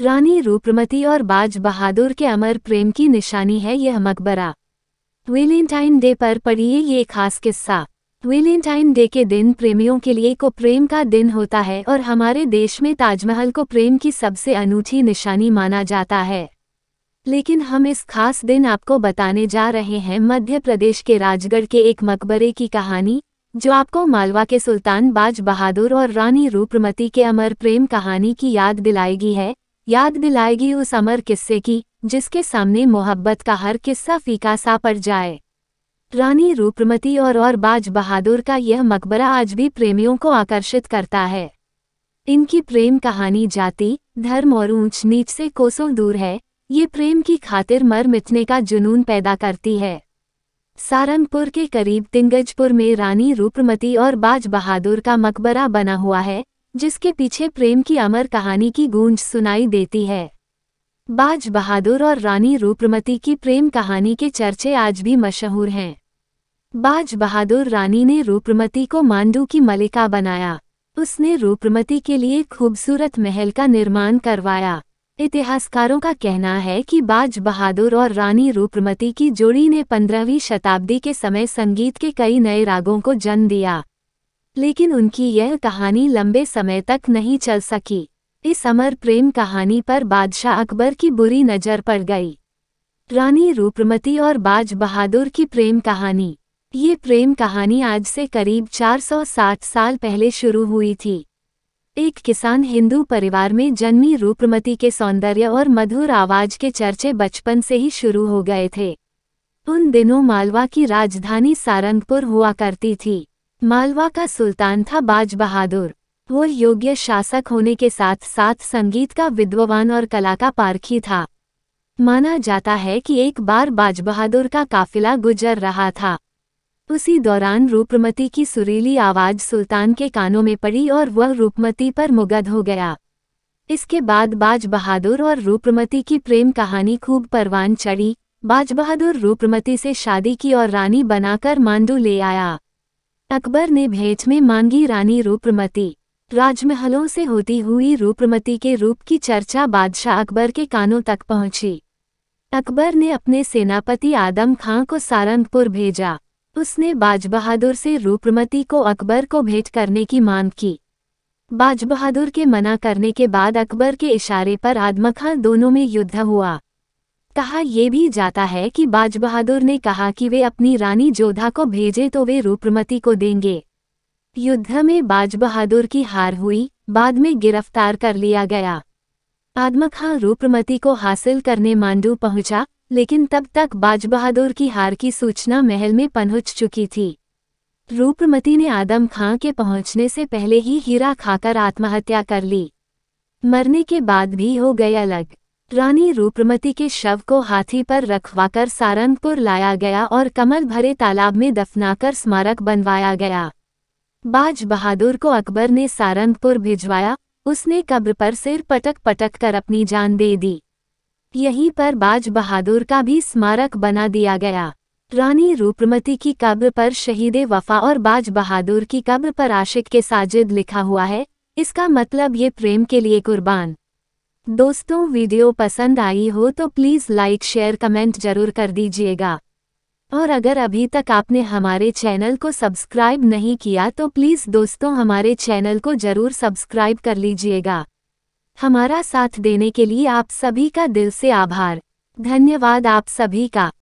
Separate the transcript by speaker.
Speaker 1: रानी रूपमती और बाज बहादुर के अमर प्रेम की निशानी है यह मकबरा। वैलेंटाइन डे पर पढ़िए ये खास किस्सा। वैलेंटाइन डे के दिन प्रेमियों के लिए को प्रेम का दिन होता है और हमारे देश में ताजमहल को प्रेम की सबसे अनूठी निशानी माना जाता है। लेकिन हम इस खास दिन आपको बताने जा रहे हैं मध्य प्रदेश के राजगढ़ के एक मकबरे की कहानी, जो आपको मालवा के सुल्तान बाज बहादुर और रानी रूपमती के अमर प्रेम कहानी की याद दिलाएगी उस अमर किस्से की, जिसके सामने मोहब्बत का हर किस्सा फीका सा पड़ जाए। रानी रूपमती और बाज बहादुर का यह मकबरा आज भी प्रेमियों को आकर्षित करता है। इनकी प्रेम कहानी जाति, धर्म और ऊंच नीच से कोसों दूर है। ये प्रेम की खातिर मर मिटने का जुनून पैदा करती है। सारंगपुर के करीब तिंगजपुर में रानी रूपमती और बाज बहादुर का मकबरा बना हुआ है, जिसके पीछे प्रेम की अमर कहानी की गूंज सुनाई देती है। बाज बहादुर और रानी रूपमती की प्रेम कहानी के चर्चे आज भी मशहूर हैं। बाज बहादुर रानी ने रूपमती को मांडू की मलिका बनाया। उसने रूपमती के लिए खूबसूरत महल का निर्माण करवाया। इतिहासकारों का कहना है कि बाज बहादुर और रानी रूपमती की जोड़ी ने 15वीं शताब्दी के समय संगीत के कई नए रागों को जन्म दिया। लेकिन उनकी यह कहानी लंबे समय तक नहीं चल सकी। इस अमर प्रेम कहानी पर बादशाह अकबर की बुरी नज़र पड़ गई। रानी रूपमती और बाज बहादुर की प्रेम कहानी। ये प्रेम कहानी आज से करीब 460 साल पहले शुरू हुई थी। एक किसान हिंदू परिवार में जन्मी रूपमती के सौंदर्य और मधुर आवाज के चर्चे बचपन से ही शुरू हो गए थे। उन दिनों मालवा की राजधानी सारंगपुर हुआ करती थी। मालवा का सुल्तान था बाज बहादुर। वो योग्य शासक होने के साथ साथ संगीत का विद्वान और कला का पारखी था। माना जाता है कि एक बार बाज बहादुर का काफिला गुजर रहा था। उसी दौरान रूपमती की सुरीली आवाज सुल्तान के कानों में पड़ी और वह रूपमती पर मुग्ध हो गया। इसके बाद बाज बहादुर और रूपमती की प्रेम कहानी खूब परवान चढ़ी। बाज बहादुर रूपमती से शादी की और रानी बनाकर मांडू ले आया। अकबर ने भेंट में मांगी रानी रूपमती। राजमहलों से होती हुई रूपमती के रूप की चर्चा बादशाह अकबर के कानों तक पहुंची। अकबर ने अपने सेनापति आदम खां को सारंगपुर भेजा। उसने बाज बहादुर से रूपमती को अकबर को भेंट करने की मांग की। बाज बहादुर के मना करने के बाद अकबर के इशारे पर आदम खां दोनों में युद्ध हुआ। कहा यह भी जाता है कि बाज बहादुर ने कहा कि वे अपनी रानी जोधा को भेजे तो वे रूपमती को देंगे। युद्ध में बाज बहादुर की हार हुई, बाद में गिरफ्तार कर लिया गया। आदम खां रूपमती को हासिल करने मांडू पहुंचा, लेकिन तब तक बाज बहादुर की हार की सूचना महल में पहुंच चुकी थी। रूपमती ने आदम खां के पहुंचने से पहले ही हीरा खाकर आत्महत्या कर ली। मरने के बाद भी हो गए अलग। रानी रूपमती के शव को हाथी पर रखवाकर सारंगपुर लाया गया और कमल भरे तालाब में दफनाकर स्मारक बनवाया गया। बाज बहादुर को अकबर ने सारंगपुर भिजवाया। उसने कब्र पर सिर पटक पटक कर अपनी जान दे दी। यहीं पर बाज बहादुर का भी स्मारक बना दिया गया। रानी रूपमती की कब्र पर शहीदे वफा और बाज बहादुर की कब्र पर आशिक के साजिद लिखा हुआ है। इसका मतलब ये प्रेम के लिए कुर्बान। दोस्तों, वीडियो पसंद आई हो तो प्लीज़ लाइक शेयर कमेंट जरूर कर दीजिएगा। और अगर अभी तक आपने हमारे चैनल को सब्सक्राइब नहीं किया तो प्लीज़ दोस्तों हमारे चैनल को जरूर सब्सक्राइब कर लीजिएगा। हमारा साथ देने के लिए आप सभी का दिल से आभार। धन्यवाद आप सभी का।